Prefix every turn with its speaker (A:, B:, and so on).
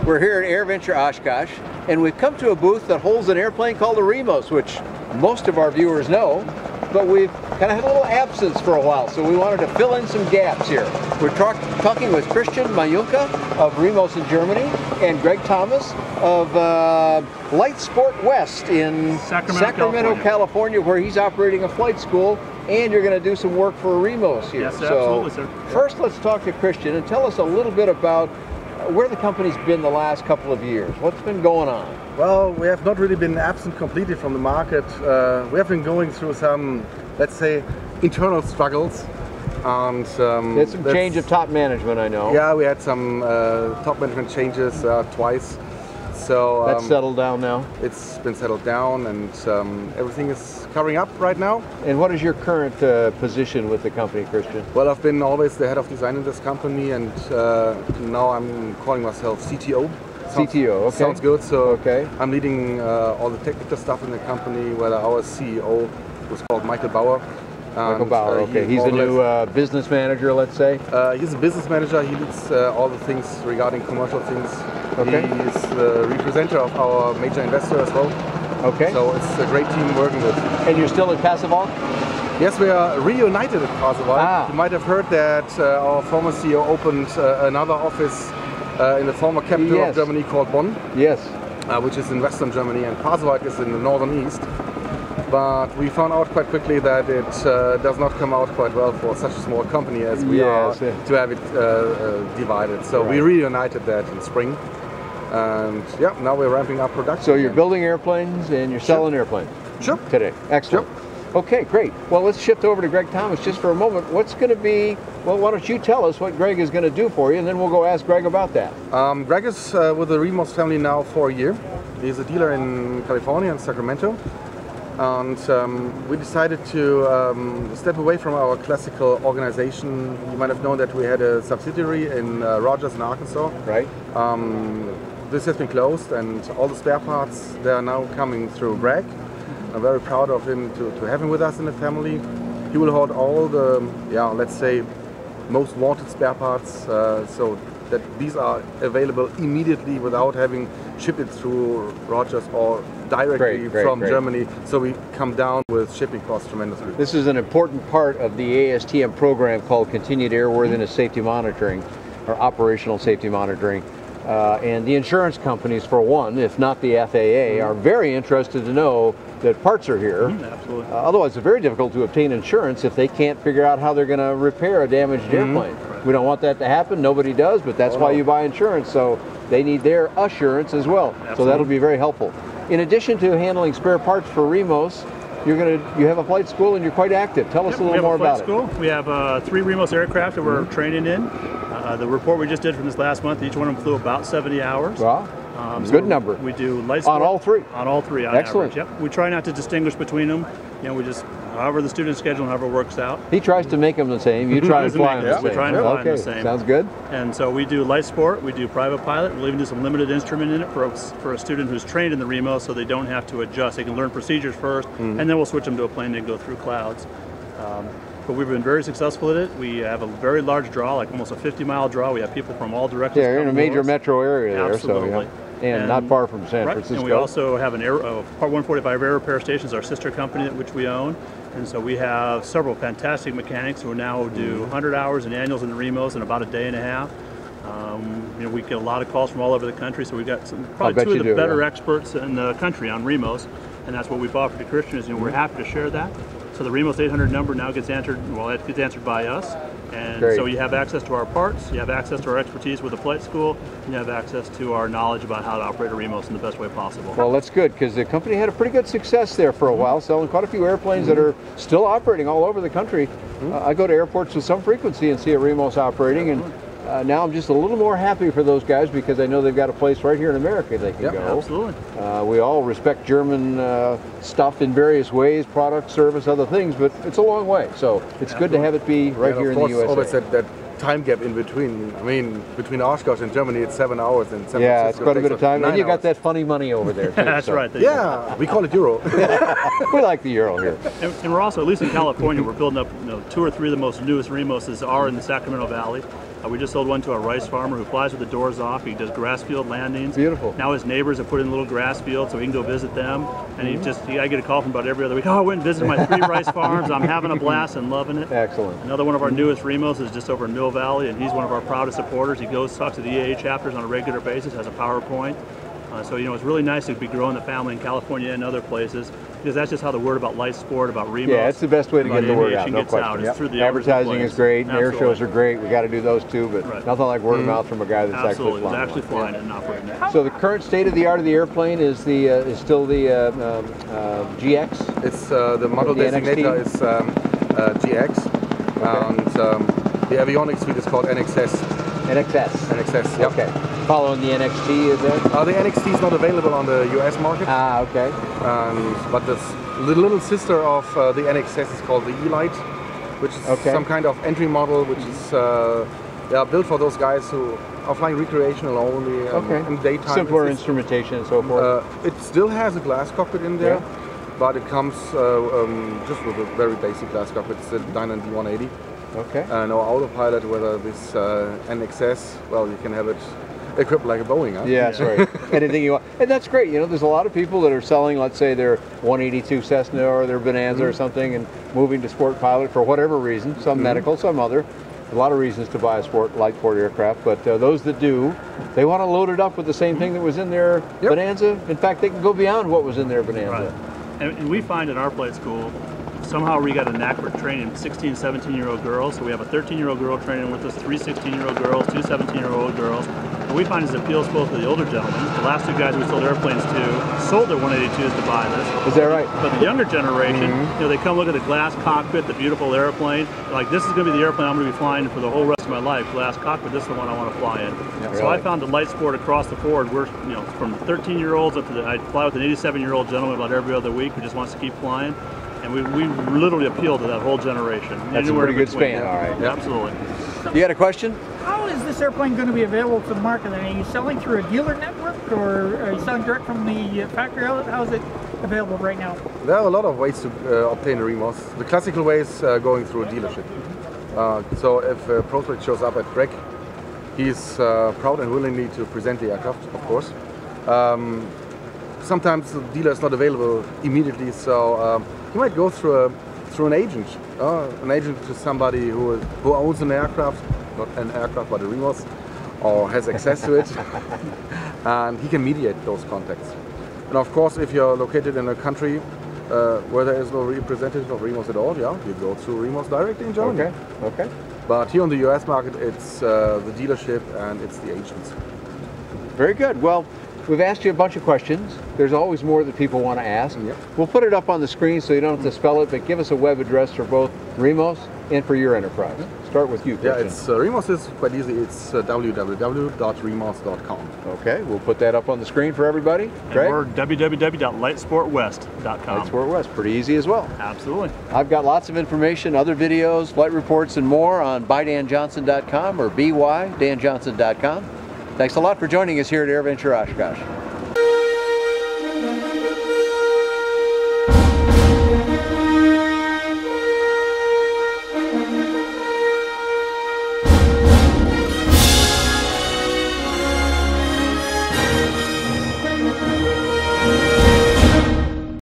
A: We're here at AirVenture Oshkosh, and we've come to a booth that holds an airplane called the Remos, which most of our viewers know, but we've kind of had a little absence for a while, so we wanted to fill in some gaps here. We're talking with Christian Mayunka of Remos in Germany, and Greg Thomas of Light Sport West in Sacramento, California, where he's operating a flight school, and you're going to do some work for Remos here.
B: Yes, absolutely, sir.
A: First, let's talk to Christian and tell us a little bit about where the company's been the last couple of years. What's been going on?
C: Well, we have not really been absent completely from the market. We have been going through some, let's say, internal struggles. And
A: there's some change of top management, I know.
C: Yeah, we had some top management changes twice. So
A: that's settled down now?
C: It's been settled down, and everything is covering up right now.
A: And what is your current position with the company, Christian?
C: Well, I've been always the head of design in this company, and now I'm calling myself CTO.
A: CTO, okay.
C: Sounds good. So
A: okay.
C: I'm leading all the technical stuff in the company, where our CEO was called Michael Bauer.
A: Michael Bauer, okay. He's the new business manager, let's say?
C: He's a business manager. He leads all the things regarding commercial things.
A: Okay.
C: He's the representative of our major investor as well.
A: Okay.
C: So it's a great team working with.
A: And you're still in Pasewalk?
C: Yes, we are reunited at Pasewalk.
A: Ah.
C: You might have heard that our former CEO opened another office in the former capital of Germany called Bonn.
A: Yes.
C: Which is in western Germany, and Pasewalk is in the northern east. But we found out quite quickly that it does not come out quite well for such a small company as we are to have it divided. So we reunited that in spring. And yeah, now we're ramping up production.
A: So you're building airplanes and you're selling airplanes today. Excellent. Okay, great. Well, let's shift over to Greg Thomas just for a moment. What's going to be, well, why don't you tell us what Greg is going to do for you, and then we'll go ask Greg about that.
C: Greg is with the Remos family now for a year. He's a dealer in California, in Sacramento. And we decided to step away from our classical organization. You might have known that we had a subsidiary in Rogers in Arkansas.
A: Right.
C: This has been closed, and all the spare parts, they are now coming through Greg. I'm very proud of him to have him with us in the family. He will hold all the, let's say, most wanted spare parts, so that these are available immediately without having shipped it through Rogers or directly from Germany. So we come down with shipping costs tremendously.
A: This is an important part of the ASTM program called Continued Airworthiness Safety Monitoring, or Operational Safety Monitoring. And the insurance companies, for one, if not the FAA, are very interested to know that parts are here.
B: Absolutely.
A: Otherwise, it's very difficult to obtain insurance if they can't figure out how they're going to repair a damaged airplane. We don't want that to happen. Nobody does, but that's why you buy insurance. So they need their assurance as well.
B: Absolutely.
A: So that'll be very helpful. In addition to handling spare parts for Remos, you have a flight school and you're quite active. Tell us a little more about it.
B: We have 3 Remos aircraft that we're training in. The report we just did from this last month, each one of them flew about 70 hours.
A: Wow. Good number.
B: We do light sport.
A: On all 3?
B: On all 3 on
A: Excellent.
B: average, We try not to distinguish between them. You know, we just, however the student schedule, however it works out.
A: He tries to make them the same. You try to fly them the same.
B: We try to fly them the same.
A: Sounds good.
B: And so we do light sport, we do private pilot, we'll even do some limited instrument in it for a student who's trained in the Remos, so they don't have to adjust. They can learn procedures first, and then we'll switch them to a plane and go through clouds. But we've been very successful at it. We have a very large draw, like almost a 50-mile draw. We have people from all directions.
A: Yeah, you're in a major metro area there.
B: Absolutely.
A: So, and not far from San Francisco.
B: And we also have an Part 145 Air Repair Stations, our sister company, which we own. And so we have several fantastic mechanics who now do 100 hours in annuals in the Remos in about a day and a half. We get a lot of calls from all over the country, so we've got probably 2 of the better experts in the country on Remos, and that's what we've offered to Christian. We're happy to share that. So the Remos 800 number now gets answered, it gets answered by us. And so you have access to our parts, you have access to our expertise with the flight school, and you have access to our knowledge about how to operate a Remos in the best way possible.
A: Well, that's good, because the company had a pretty good success there for a while, selling quite a few airplanes that are still operating all over the country. I go to airports with some frequency and see a Remos operating, and now I'm just a little more happy for those guys because I know they've got a place right here in America they can go.
B: Absolutely.
A: We all respect German stuff in various ways, product, service, other things, but it's a long way. So it's good to have it be right here in the USA.
C: Always said that time gap in between. I mean, between Oshkosh and Germany, it's 7 hours, and San
A: Yeah, it's
C: Francisco
A: quite a bit
C: takes
A: of time. And you got
C: hours.
A: that funny money over there, too.
B: That's
A: so.
B: right.
C: Yeah, we call it Euro.
A: We like the Euro here.
B: And we're also, at least in California, we're building up 2 or 3 of the most newest Remoses are in the Sacramento Valley. We just sold one to a rice farmer who flies with the doors off. He does grass field landings.
A: Beautiful.
B: Now his neighbors have put in a little grass field so he can go visit them. And I get a call from about every other week. Oh, I went and visited my 3 rice farms. I'm having a blast and loving it.
A: Excellent.
B: Another one of our newest Remos is just over in Mill Valley, and he's one of our proudest supporters. He goes, talks to the EAA chapters on a regular basis, has a PowerPoint. So, it's really nice to be growing the family in California and other places, because that's just how the word about light sport, about Remos.
A: Yeah, it's the best way to get the word out, no
B: gets out.
A: question.
B: It's through the
A: Advertising is great, and air
B: Absolutely.
A: shows are great. We got to do those too, but
B: Right.
A: nothing like word of mouth from a guy that's
B: Absolutely,
A: actually flying.
B: it's actually flying it and operating it.
A: So the current state of the art of the airplane is still the GX.
C: It's the model
A: The
C: designator
A: NXT?
C: is GX, and the avionics suite is called NXS.
A: NXS.
C: NXS, yeah.
A: Okay. Following the NXT, is that?
C: The NXT is not available on the US market,
A: Ah, okay.
C: but the little sister of the NXS is called the E-Lite, which is
A: Okay.
C: some kind of entry model, which is built for those guys who are flying recreational only in daytime.
A: Simpler
C: It's-
A: instrumentation and so forth.
C: it still has a glass cockpit in there,
A: Yeah.
C: but it comes just with a very basic glass cockpit. It's a Dyna D180.
A: Okay.
C: No autopilot, whether this NXS, well, you can have it equipped like a Boeing, huh?
A: Yeah, that's right. Anything you want. And that's great. There's a lot of people that are selling, let's say, their 182 Cessna or their Bonanza or something and moving to sport pilot for whatever reason, some medical, some other. A lot of reasons to buy a light sport aircraft, but those that do, they want to load it up with the same thing that was in their Bonanza. In fact, they can go beyond what was in their Bonanza.
B: Right. And we find in our flight school, somehow we got a knack for training 16, 17-year-old girls. So we have a 13-year-old girl training with us, 3 16-year-old girls, 2 17-year-old girls. What we find is it appeals both to the older gentlemen. The last 2 guys we sold airplanes to sold their 182s to buy this.
A: Is that right?
B: But the younger generation, they come look at the glass cockpit, the beautiful airplane. They're like, this is going to be the airplane I'm going to be flying for the whole rest of my life. Glass cockpit, this is the one I want to fly in.
A: Yeah,
B: So I found the light sport across the board. We're, from 13-year-olds up to I fly with an 87-year-old gentleman about every other week who just wants to keep flying. And we literally appeal to that whole generation.
A: That's a
B: Anywhere
A: pretty
B: in
A: good
B: between.
A: span, all right.
B: Yeah, absolutely.
A: You got a question?
D: How is this airplane going to be available to the market? Are you selling through a dealer network, or are you selling direct from the factory outlet? How is it available right now?
C: There are a lot of ways to obtain a Remos. The classical way is going through a dealership. So if a prospect shows up at Greg, he's proud and willingly to present the aircraft, of course. Sometimes the dealer is not available immediately, so you might go through an agent. An agent to somebody who owns an aircraft, not an aircraft but a Remos, or has access to it, and he can mediate those contacts. And of course, if you're located in a country where there is no representative of Remos at all, you go through Remos directly in Germany.
A: Okay.
C: But here on the US market, it's the dealership and it's the agents.
A: Very good. Well, we've asked you a bunch of questions. There's always more that people want to ask.
C: Yep.
A: We'll put it up on the screen so you don't have to spell it, but give us a web address for both Remos and for your enterprise. Start with you,
C: Yeah,
A: Christian.
C: it's Remos is quite easy. It's www.remos.com.
A: Okay, we'll put that up on the screen for everybody. Greg?
B: Or www.lightsportwest.com.
A: Light Sport West, pretty easy as well.
B: Absolutely.
A: I've got lots of information, other videos, flight reports, and more on bydanjohnson.com or bydanjohnson.com. Thanks a lot for joining us here at AirVenture Oshkosh.